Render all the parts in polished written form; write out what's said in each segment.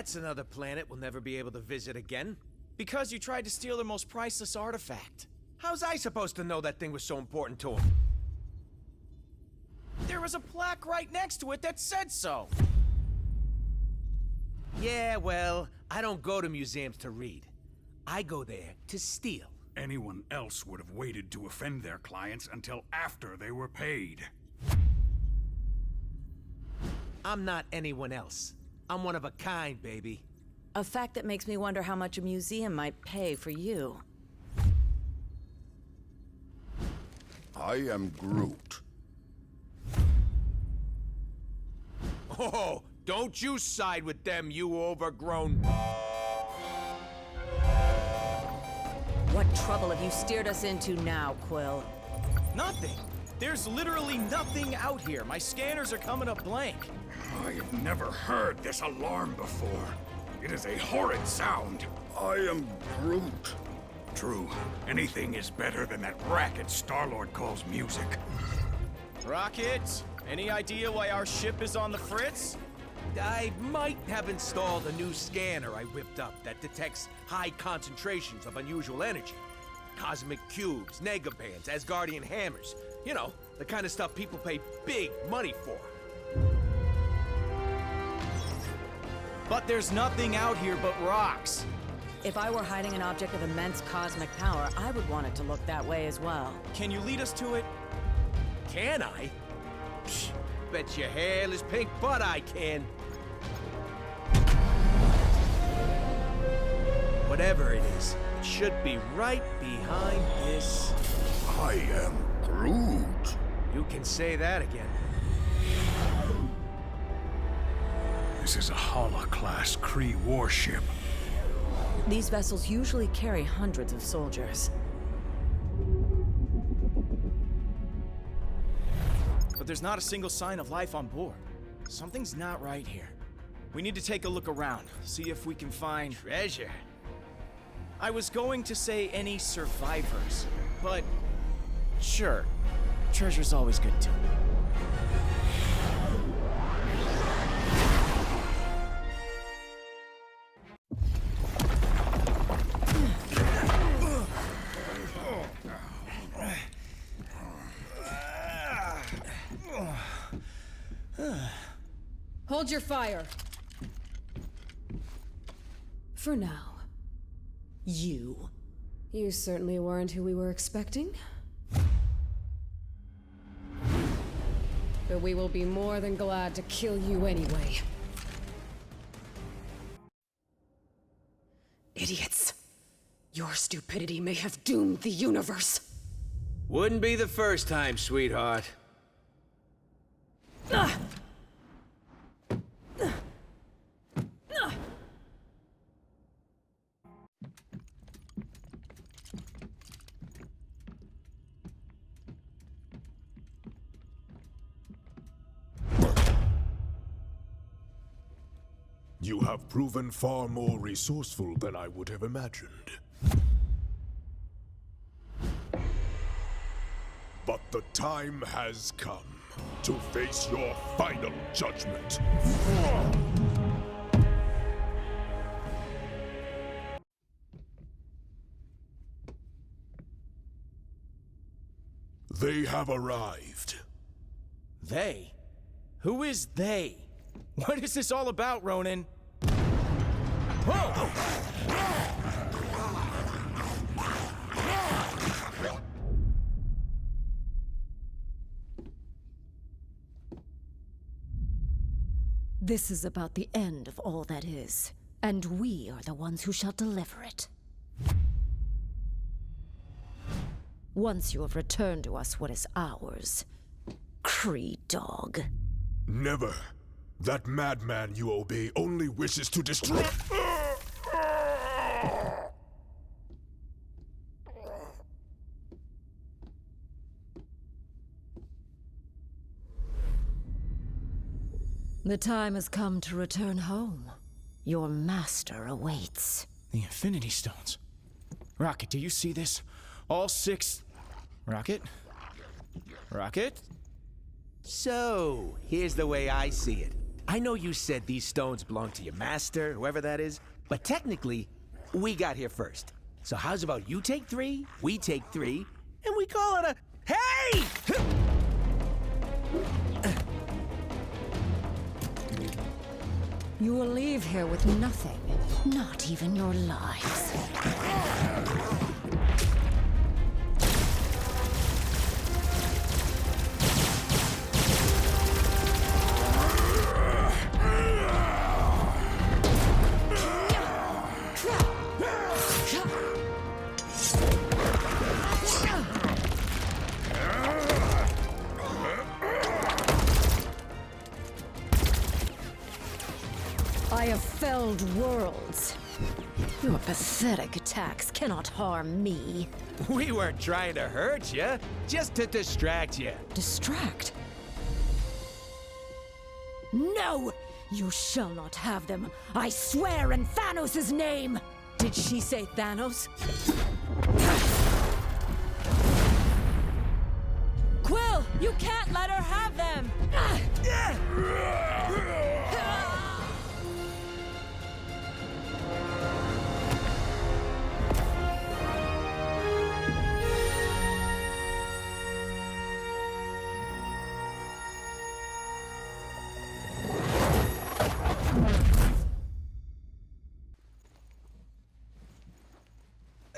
that's another planet we'll never be able to visit again. Because you tried to steal their most priceless artifact. How's I supposed to know that thing was so important to him? There was a plaque right next to it that said so. Yeah, well, I don't go to museums to read. I go there to steal. Anyone else would have waited to offend their clients until after they were paid. I'm not anyone else. I'm one of a kind, baby. A fact that makes me wonder how much a museum might pay for you. I am Groot. Oh, don't you side with them, you overgrown... What trouble have you steered us into now, Quill? Nothing. There's literally nothing out here. My scanners are coming up blank. I have never heard this alarm before. It is a horrid sound. I am Groot. True, anything is better than that racket Star-Lord calls music. Rocket, any idea why our ship is on the fritz? I might have installed a new scanner I whipped up that detects high concentrations of unusual energy. Cosmic cubes, negabands, Asgardian hammers. You know, the kind of stuff people pay big money for. But there's nothing out here but rocks. If I were hiding an object of immense cosmic power, I would want it to look that way as well. Can you lead us to it? Can I? Psh, bet your hairless pink butt I can. Whatever it is, it should be right behind this. I am Groot. You can say that again. This is a Hala-class Kree warship. These vessels usually carry hundreds of soldiers. But there's not a single sign of life on board. Something's not right here. We need to take a look around, see if we can find... Treasure. I was going to say any survivors, but... Sure. Treasure's always good too. Hold your fire. For now. You. You certainly weren't who we were expecting. But we will be more than glad to kill you anyway. Idiots. Your stupidity may have doomed the universe. Wouldn't be the first time, sweetheart. You have proven far more resourceful than I would have imagined. But the time has come to face your final judgment. They have arrived. They? Who is they? What is this all about, Ronan? Whoa! This is about the end of all that is, and we are the ones who shall deliver it. Once you have returned to us what is ours, Kree dog. Never. That madman you obey only wishes to destroy— The time has come to return home. Your master awaits. The Infinity Stones. Rocket, do you see this? All 6... Rocket? Rocket? So, here's the way I see it. I know you said these stones belong to your master, whoever that is, but technically, we got here first. So how's about you take 3, we take 3, and we call it a... Hey! You will leave here with nothing, not even your lives. I have felled worlds. Your pathetic attacks cannot harm me. We weren't trying to hurt you, just to distract you. Distract? No! You shall not have them. I swear in Thanos' name! Did she say Thanos? Quill, you can't let her have them!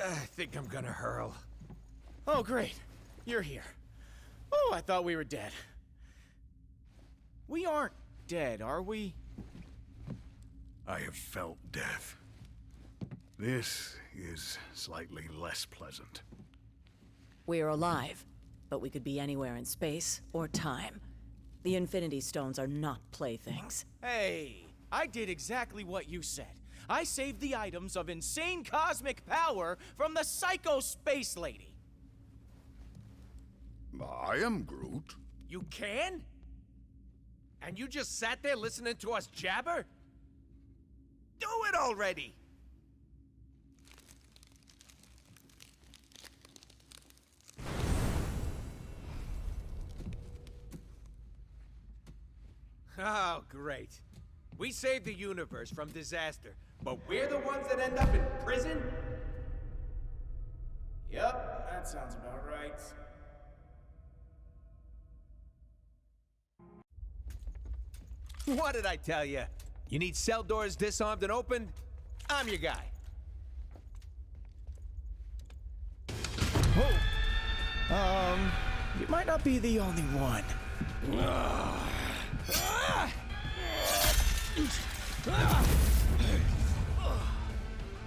I think I'm gonna hurl. Oh, great. You're here. Oh, I thought we were dead. We aren't dead, are we? I have felt death. This is slightly less pleasant. We are alive, but we could be anywhere in space or time. The Infinity Stones are not playthings. Hey, I did exactly what you said. I saved the items of insane cosmic power from the Psycho Space Lady. I am Groot. You can? And you just sat there listening to us jabber? Do it already! Oh, great. We saved the universe from disaster, but we're the ones that end up in prison? Yep, that sounds about right. What did I tell you? You need cell doors disarmed and opened? I'm your guy. You might not be the only one.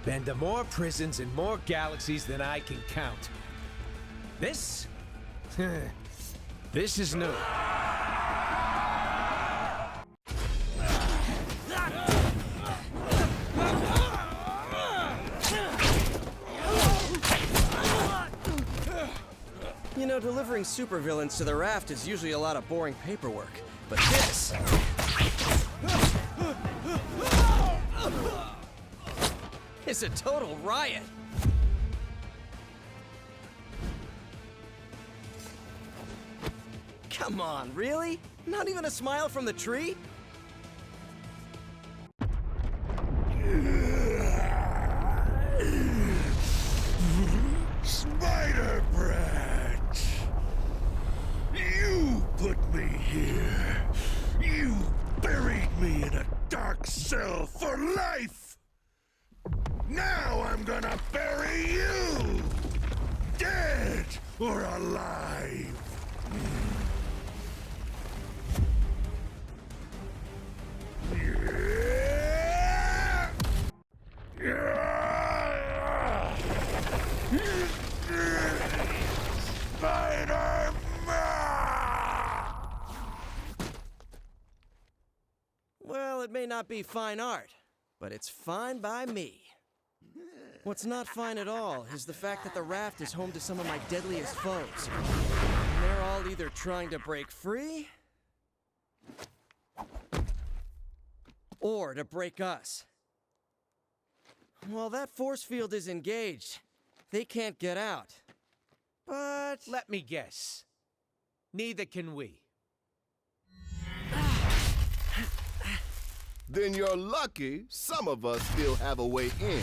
Been to more prisons and more galaxies than I can count. This? This is new. You know, delivering supervillains to the Raft is usually a lot of boring paperwork. But this... is a total riot. Come on, really? Not even a smile from the tree? Spider Brat! You put me here. You buried me in a dark cell for life. Now I'm gonna bury you! Dead or alive! Well, it may not be fine art, but it's fine by me. What's not fine at all is the fact that the Raft is home to some of my deadliest foes. And they're all either trying to break free, or to break us. While that force field is engaged, they can't get out. But... Let me guess. Neither can we. Then you're lucky some of us still have a way in.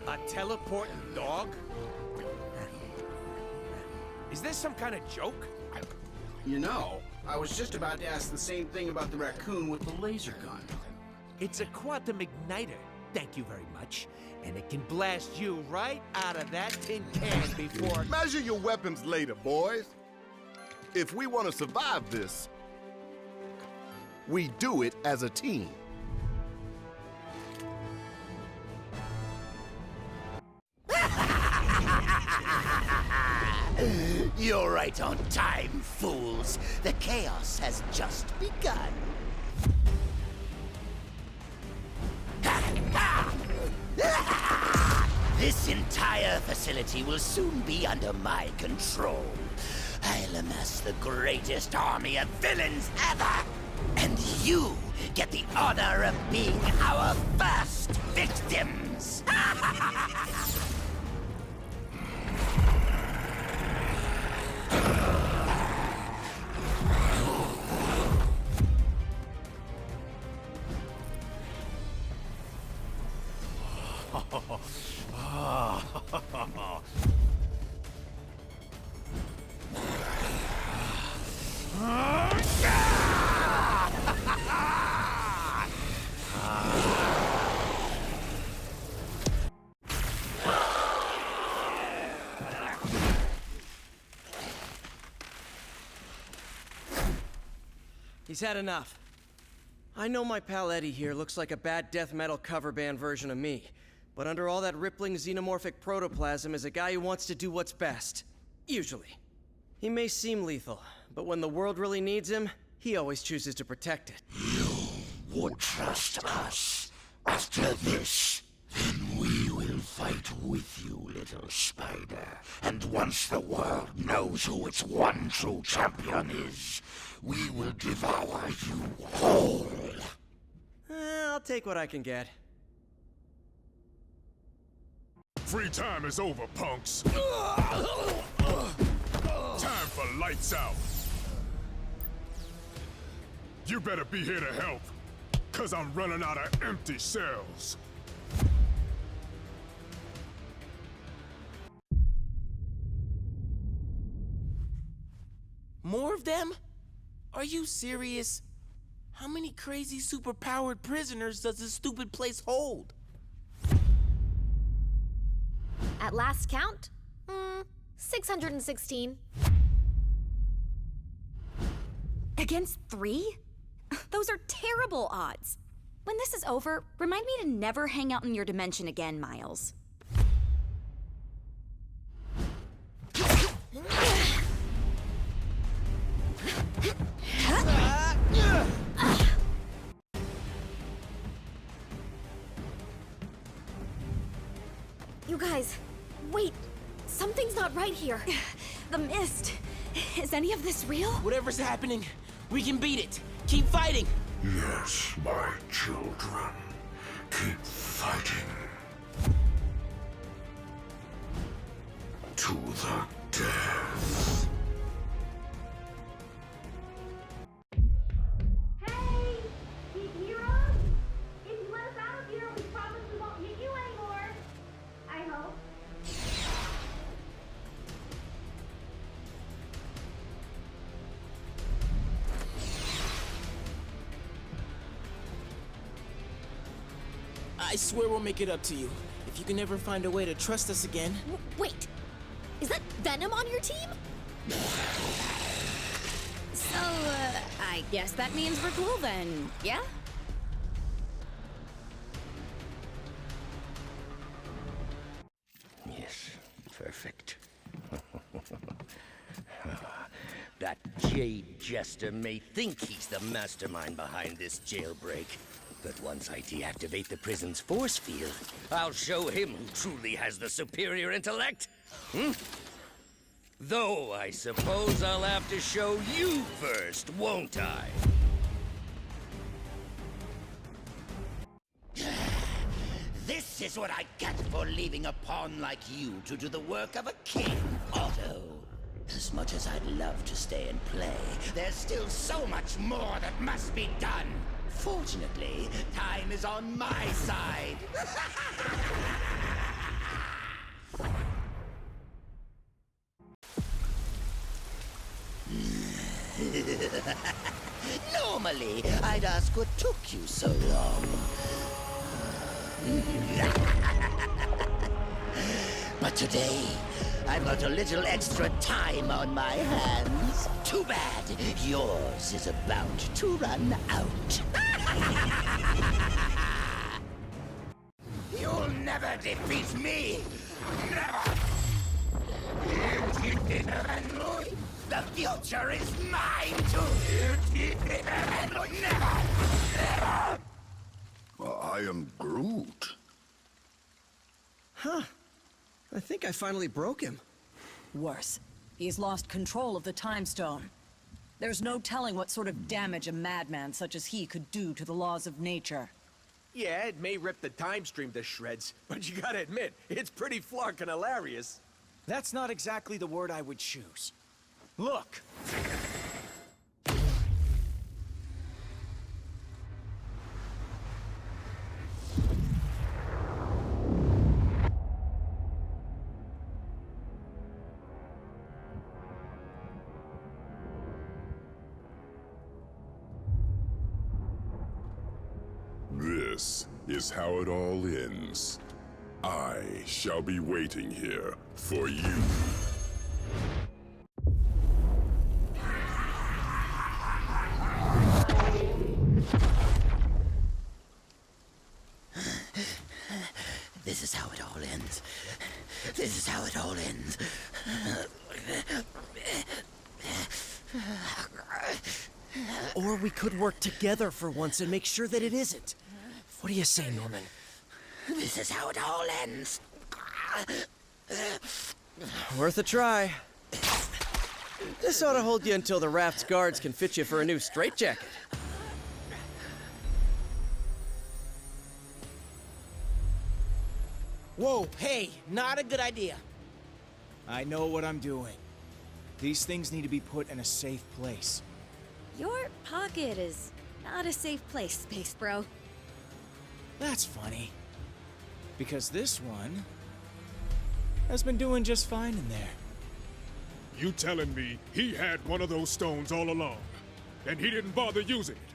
A teleporting dog? Is this some kind of joke? You know, I was just about to ask the same thing about the raccoon with the laser gun. It's a quantum igniter, thank you very much. And it can blast you right out of that tin can before... Measure your weapons later, boys. If we want to survive this, we do it as a team. You're right on time, fools. The chaos has just begun. This entire facility will soon be under my control. I'll amass the greatest army of villains ever. And you get the honor of being our first victims. He's had enough. I know my pal Eddie here looks like a bad death metal cover band version of me, but under all that rippling xenomorphic protoplasm is a guy who wants to do what's best. Usually. He may seem lethal, but when the world really needs him, he always chooses to protect it. You would trust us. After this, then we will fight with you, little spider. And once the world knows who its one true champion is, we will devour you whole. I'll take what I can get. Free time is over, punks. Time for lights out. You better be here to help, 'cause I'm running out of empty cells. More of them? Are you serious? How many crazy superpowered prisoners does this stupid place hold? At last count, 616. Against 3? Those are terrible odds. When this is over, remind me to never hang out in your dimension again, Miles. You guys, wait. Something's not right here. The mist. Is any of this real? Whatever's happening, we can beat it. Keep fighting. Yes, my children. Keep fighting. To the death. Hey! Can you hear us? If you let us out of here, we promise we won't hit you anymore. I hope. I swear we'll make it up to you. If you can ever find a way to trust us again. Wait, is that Venom on your team? So, I guess that means we're cool then, yeah? Yes, perfect. That jade jester may think he's the mastermind behind this jailbreak, But once I deactivate the prison's force field, I'll show him who truly has the superior intellect. Though I suppose I'll have to show you first, won't I? This is what I get for leaving a pawn like you to do the work of a king, Otto. As much as I'd love to stay and play, there's still so much more that must be done. Fortunately, time is on my side. Normally, I'd ask what took you so long. But today, I've got a little extra time on my hands. Too bad. Yours is about to run out. You'll never defeat me. Never. The future is mine too. Never. I am Groot. Huh. I think I finally broke him. Worse, he's lost control of the Time Stone. There's no telling what sort of damage a madman such as he could do to the laws of nature. Yeah, it may rip the time stream to shreds, but you gotta admit, it's pretty flarkin' hilarious. That's not exactly the word I would choose. Look! This is how it all ends. I shall be waiting here for you. This is how it all ends. This is how it all ends. Or we could work together for once and make sure that it isn't. What do you say, Norman? This is how it all ends. Worth a try. This ought to hold you until the Raft's guards can fit you for a new straitjacket. Whoa, hey, not a good idea. I know what I'm doing. These things need to be put in a safe place. Your pocket is not a safe place, Space Bro. That's funny. Because this one has been doing just fine in there. You telling me he had one of those stones all along, and he didn't bother using it?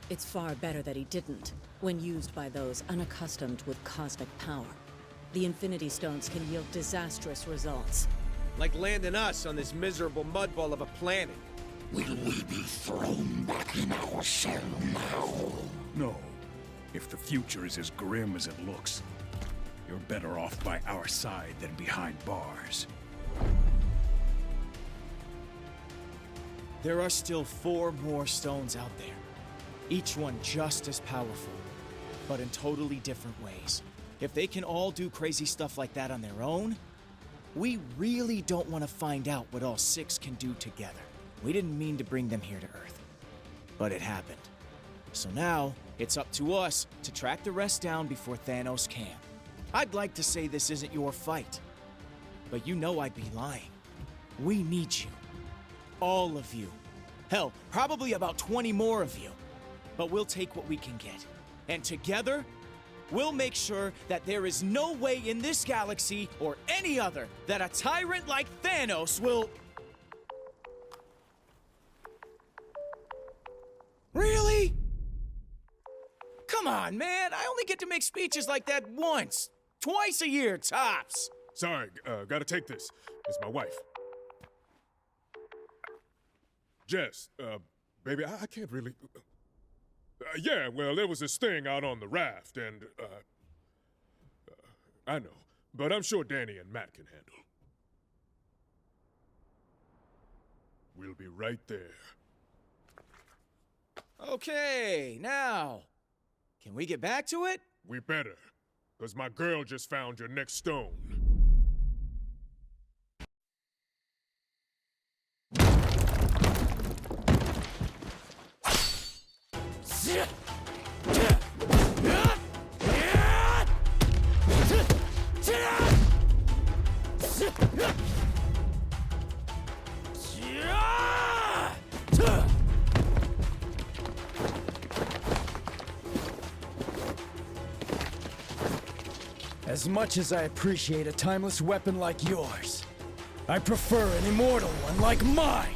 It's far better that he didn't, when used by those unaccustomed with cosmic power. The Infinity Stones can yield disastrous results. Like landing us on this miserable mudball of a planet. Will we be thrown back in our cell now? No. If the future is as grim as it looks, you're better off by our side than behind bars. There are still 4 more stones out there. Each one just as powerful, but in totally different ways. If they can all do crazy stuff like that on their own, we really don't want to find out what all 6 can do together. We didn't mean to bring them here to Earth, but it happened. So now, it's up to us to track the rest down before Thanos can. I'd like to say this isn't your fight, but you know I'd be lying. We need you. All of you. Hell, probably about 20 more of you. But we'll take what we can get. And together, we'll make sure that there is no way in this galaxy or any other that a tyrant like Thanos will... Really? Come on, man. I only get to make speeches like that once. Twice a year, tops. Sorry, gotta take this. It's my wife. Jess, baby, I can't really... yeah, well, there was this thing out on the raft, and, I know, but I'm sure Danny and Matt can handle. We'll be right there. Okay, now, Can we get back to it? We better, because my girl just found your next stone. As much as I appreciate a timeless weapon like yours, I prefer an immortal one like mine!